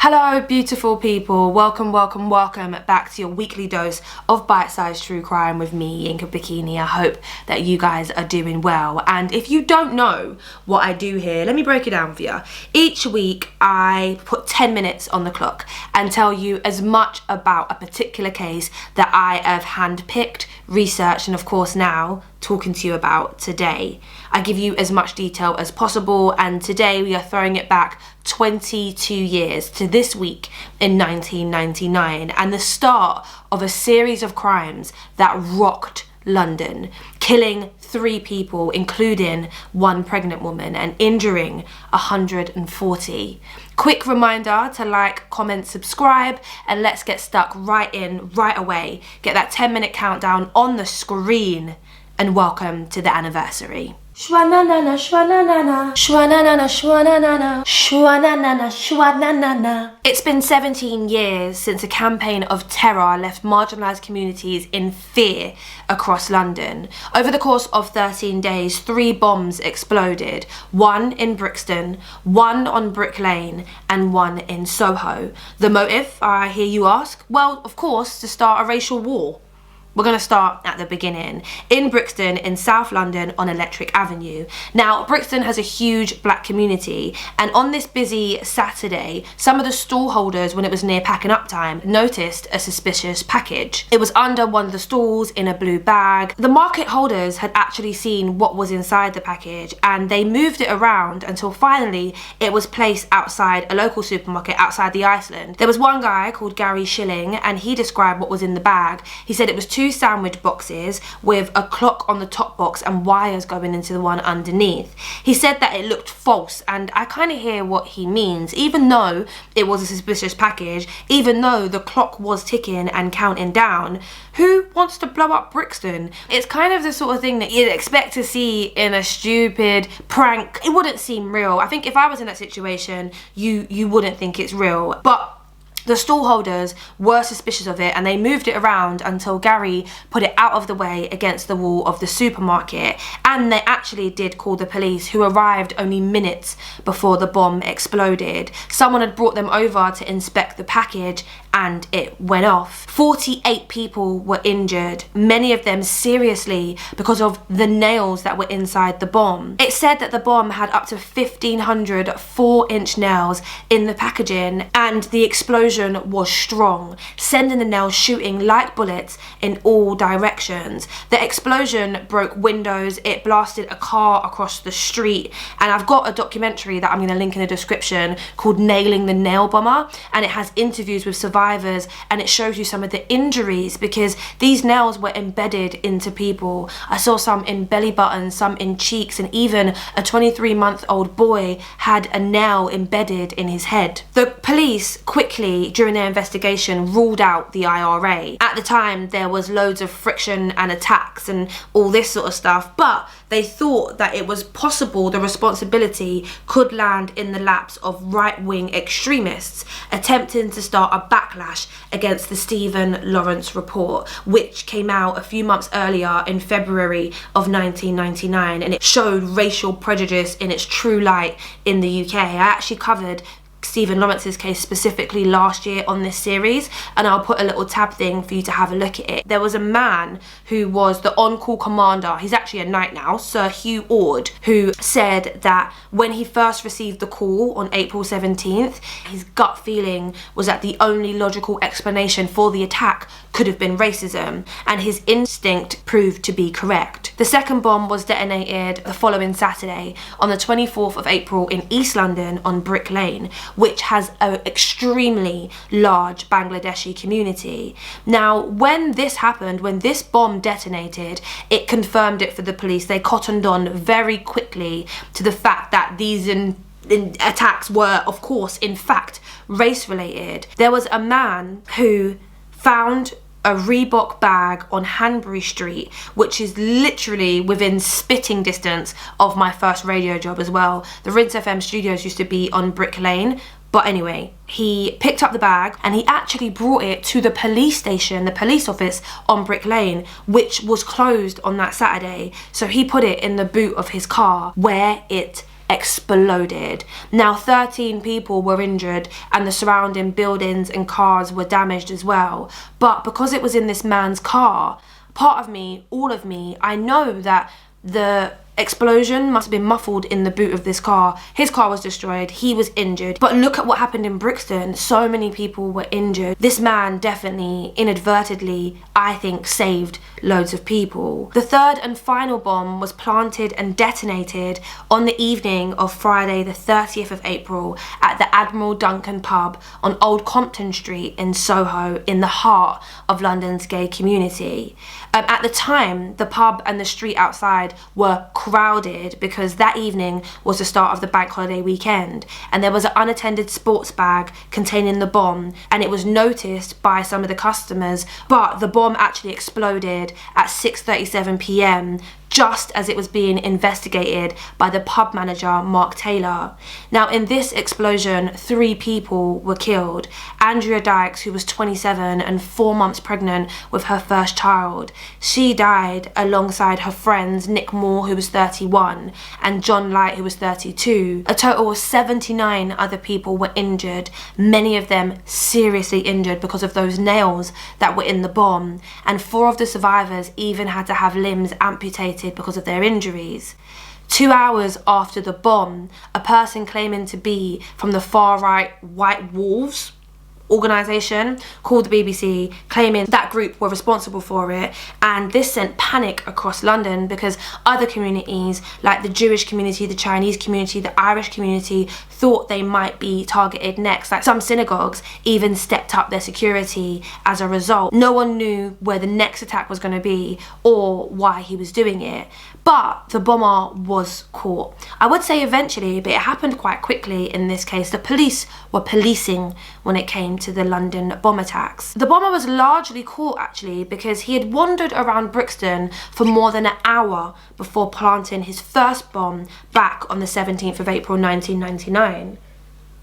Hello beautiful people, welcome back to your weekly dose of bite-sized true crime with me, Yinka Bokinni. I hope that you guys are doing well, and if you don't know what I do here, let me break it down for you. Each week I put 10 minutes on the clock and tell you as much about a particular case that I have handpicked, researched, and of course now talking to you about today. I give you as much detail as possible, and today we are throwing it back 22 years to this week in 1999 and the start of a series of crimes that rocked London, killing 3 people, including 1 pregnant woman, and injuring 140. Quick reminder to like, comment, subscribe, and let's get stuck right in right away. Get that 10-minute countdown on the screen, and welcome to the anniversary. Shwa-na-na-na, shwa-na-na-na, shwa-na-na-na, shwa-na-na-na, shwa-na-na-na, shwa-na-na-na. It's been 17 years since a campaign of terror left marginalised communities in fear across London. Over the course of 13 days, 3 bombs exploded, 1 in Brixton, 1 on Brick Lane, and 1 in Soho. The motive, I hear you ask? Well, of course, to start a racial war. We're going to start at the beginning. In Brixton, in South London, on Electric Avenue. Now, Brixton has a huge black community, and on this busy Saturday, some of the stall holders, when it was near packing up time, noticed a suspicious package. It was under one of the stalls in a blue bag. The market holders had actually seen what was inside the package, and they moved it around until finally it was placed outside a local supermarket outside the Iceland. There was one guy called Gary Schilling, and he described what was in the bag. He said it was 2 sandwich boxes with a clock on the top box and wires going into the one underneath. He said that it looked false, and I kind of hear what he means. Even though it was a suspicious package, even though the clock was ticking and counting down, who wants to blow up Brixton? It's kind of the sort of thing that you'd expect to see in a stupid prank. It wouldn't seem real. I think if I was in that situation, you wouldn't think it's real. But the stall holders were suspicious of it, and they moved it around until Gary put it out of the way against the wall of the supermarket, and they actually did call the police, who arrived only minutes before the bomb exploded. Someone had brought them over to inspect the package, and it went off. 48 people were injured, many of them seriously because of the nails that were inside the bomb. It said that the bomb had up to 1,500 4-inch nails in the packaging, and the explosion was strong, sending the nails shooting like bullets in all directions. The explosion broke windows, it blasted a car across the street, and I've got a documentary that I'm going to link in the description called Nailing the Nail Bomber, and it has interviews with survivors, and it shows you some of the injuries because these nails were embedded into people. I saw some in belly buttons, some in cheeks, and even a 23-month-old boy had a nail embedded in his head. The police quickly, during their investigation, ruled out the IRA. At the time, there was loads of friction and attacks and all this sort of stuff, but they thought that it was possible the responsibility could land in the laps of right-wing extremists attempting to start a backlash against the Stephen Lawrence report, which came out a few months earlier in February of 1999, and it showed racial prejudice in its true light in the UK. I actually covered Stephen Lawrence's case specifically last year on this series, and I'll put a little tab thing for you to have a look at it. There was a man who was the on-call commander, he's actually a knight now, Sir Hugh Ord, who said that when he first received the call on April 17th, his gut feeling was that the only logical explanation for the attack could have been racism, and his instinct proved to be correct. The second bomb was detonated the following Saturday on the 24th of April in East London on Brick Lane, which has an extremely large Bangladeshi community. Now, when this happened, when this bomb detonated, it confirmed it for the police. They cottoned on very quickly to the fact that these attacks were, of course, in fact, race-related. There was a man who found a Reebok bag on Hanbury Street, which is literally within spitting distance of my first radio job as well. The Rinse FM studios used to be on Brick Lane. But anyway, he picked up the bag and he actually brought it to the police station, the police office on Brick Lane, which was closed on that Saturday. So he put it in the boot of his car where it exploded. Now 13 people were injured and the surrounding buildings and cars were damaged as well. But because it was in this man's car, part of me, all of me, I know that the explosion must have been muffled in the boot of this car. His car was destroyed, he was injured. But look at what happened in Brixton. So many people were injured. This man definitely, inadvertently, I think, saved loads of people. The third and final bomb was planted and detonated on the evening of Friday the 30th of April at the Admiral Duncan pub on Old Compton Street in Soho, in the heart of London's gay community. At the time, the pub and the street outside were crowded because that evening was the start of the bank holiday weekend, and there was an unattended sports bag containing the bomb, and it was noticed by some of the customers, but the bomb actually exploded at 6:37 p.m. just as it was being investigated by the pub manager, Mark Taylor. Now, in this explosion, 3 people were killed. Andrea Dykes, who was 27 and 4 months pregnant with her first child. She died alongside her friends, Nick Moore, who was 31, and John Light, who was 32. A total of 79 other people were injured, many of them seriously injured because of those nails that were in the bomb, and 4 of the survivors even had to have limbs amputated because of their injuries. 2 hours after the bomb, a person claiming to be from the far-right White Wolves organisation called the BBC, claiming that group were responsible for it, and this sent panic across London because other communities like the Jewish community, the Chinese community, the Irish community thought they might be targeted next. Like, some synagogues even stepped up their security as a result. No one knew where the next attack was going to be or why he was doing it. But the bomber was caught. I would say eventually, but it happened quite quickly in this case. The police were policing when it came to the London bomb attacks. The bomber was largely caught actually because he had wandered around Brixton for more than an hour before planting his first bomb back on the 17th of April 1999.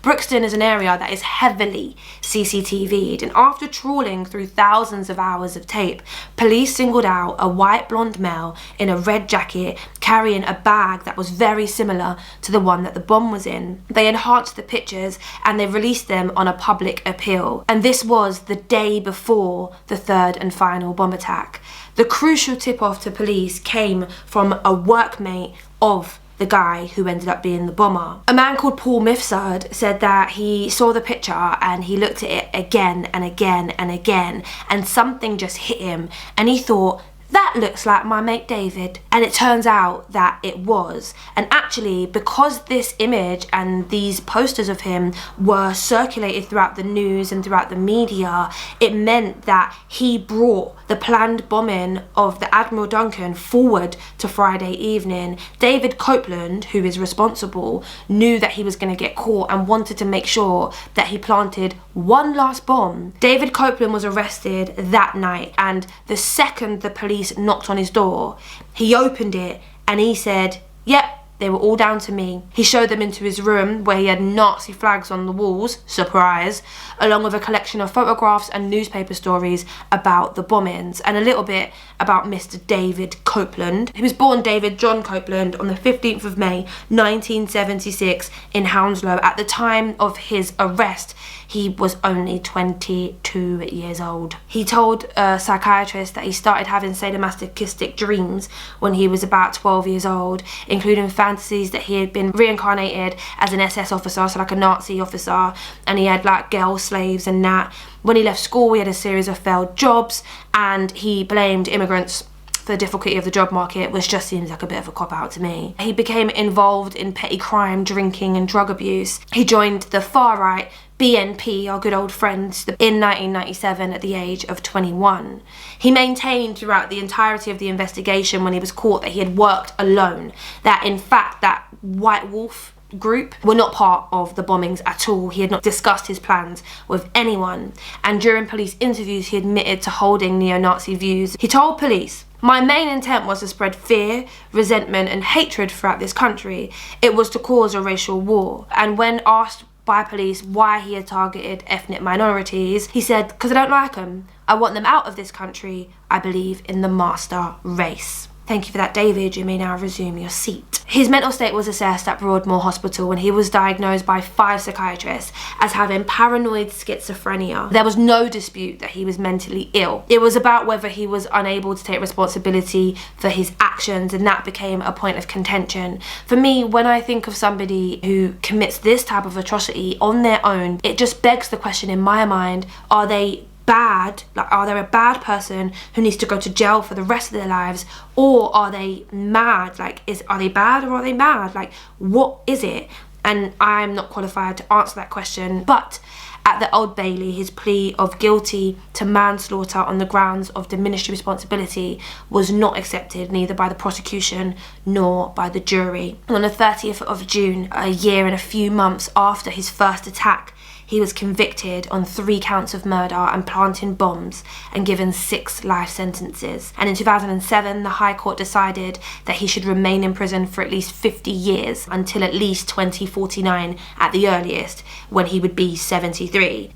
Brixton is an area that is heavily CCTV'd, and after trawling through thousands of hours of tape, police singled out a white blonde male in a red jacket carrying a bag that was very similar to the one that the bomb was in. They enhanced the pictures and they released them on a public appeal, and this was the day before the third and final bomb attack. The crucial tip-off to police came from a workmate of the guy who ended up being the bomber. A man called Paul Mifsud said that he saw the picture and he looked at it again and again and again, and something just hit him and he thought, that looks like my mate David. And it turns out that it was. And actually, because this image and these posters of him were circulated throughout the news and throughout the media, it meant that he brought the planned bombing of the Admiral Duncan forward to Friday evening. David Copeland, who is responsible, knew that he was going to get caught and wanted to make sure that he planted one last bomb. David Copeland was arrested that night, and the second the police knocked on his door, he opened it and he said, yep, they were all down to me. He showed them into his room where he had Nazi flags on the walls, surprise, along with a collection of photographs and newspaper stories about the bombings, and a little bit about Mr. David Copeland. He was born David John Copeland on the 15th of May 1976 in Hounslow. At the time of his arrest, he was only 22 years old. He told a psychiatrist that he started having sadomasochistic dreams when he was about 12 years old, including fantasies that he had been reincarnated as an SS officer, so like a Nazi officer, and he had like girl slaves and that. When he left school, he had a series of failed jobs, and he blamed immigrants for the difficulty of the job market, which just seems like a bit of a cop-out to me. He became involved in petty crime, drinking and drug abuse. He joined the far-right BNP, our good old friends, in 1997 at the age of 21. He maintained throughout the entirety of the investigation when he was caught that he had worked alone, that in fact that White Wolf group were not part of the bombings at all. He had not discussed his plans with anyone, and during police interviews he admitted to holding neo-Nazi views. He told police, "My main intent was to spread fear, resentment and hatred throughout this country. It was to cause a racial war." And when asked by police why he had targeted ethnic minorities, he said, "Because I don't like them. I want them out of this country. I believe in the master race." Thank you for that, David. You may now resume your seat. His mental state was assessed at Broadmoor Hospital when he was diagnosed by 5 psychiatrists as having paranoid schizophrenia. There was no dispute that he was mentally ill. It was about whether he was unable to take responsibility for his actions, and that became a point of contention. For me, when I think of somebody who commits this type of atrocity on their own, it just begs the question in my mind, are they bad? Like, are they a bad person who needs to go to jail for the rest of their lives, or are they mad? Like, are they bad or are they mad? Like, what is it? And I'm not qualified to answer that question. But at the Old Bailey, his plea of guilty to manslaughter on the grounds of diminished responsibility was not accepted, neither by the prosecution nor by the jury. And on the 30th of June, a year and a few months after his first attack, he was convicted on 3 counts of murder and planting bombs and given 6 life sentences. And in 2007, the High Court decided that he should remain in prison for at least 50 years until at least 2049 at the earliest, when he would be 73.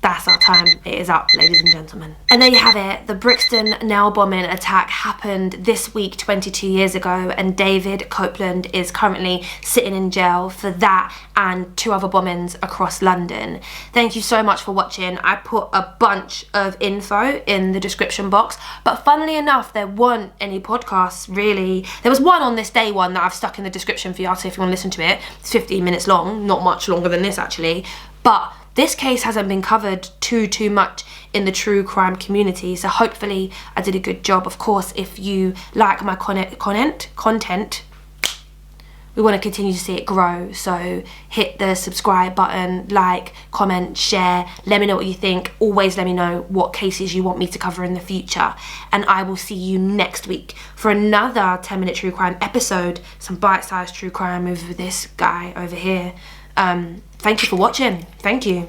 That's our time. It is up, ladies and gentlemen. And there you have it. The Brixton nail bombing attack happened this week 22 years ago, and David Copeland is currently sitting in jail for that and 2 other bombings across London. Thank you so much for watching. I put a bunch of info in the description box, but funnily enough, there weren't any podcasts really. There was one on this day one that I've stuck in the description for you, so if you want to listen to it. It's 15 minutes long, not much longer than this actually, but this case hasn't been covered too much in the true crime community, so hopefully I did a good job. Of course, if you like my content, we want to continue to see it grow, so hit the subscribe button, like, comment, share, let me know what you think. Always let me know what cases you want me to cover in the future, and I will see you next week for another 10-minute true crime episode, some bite-sized true crime with this guy over here. Thank you for watching. Thank you.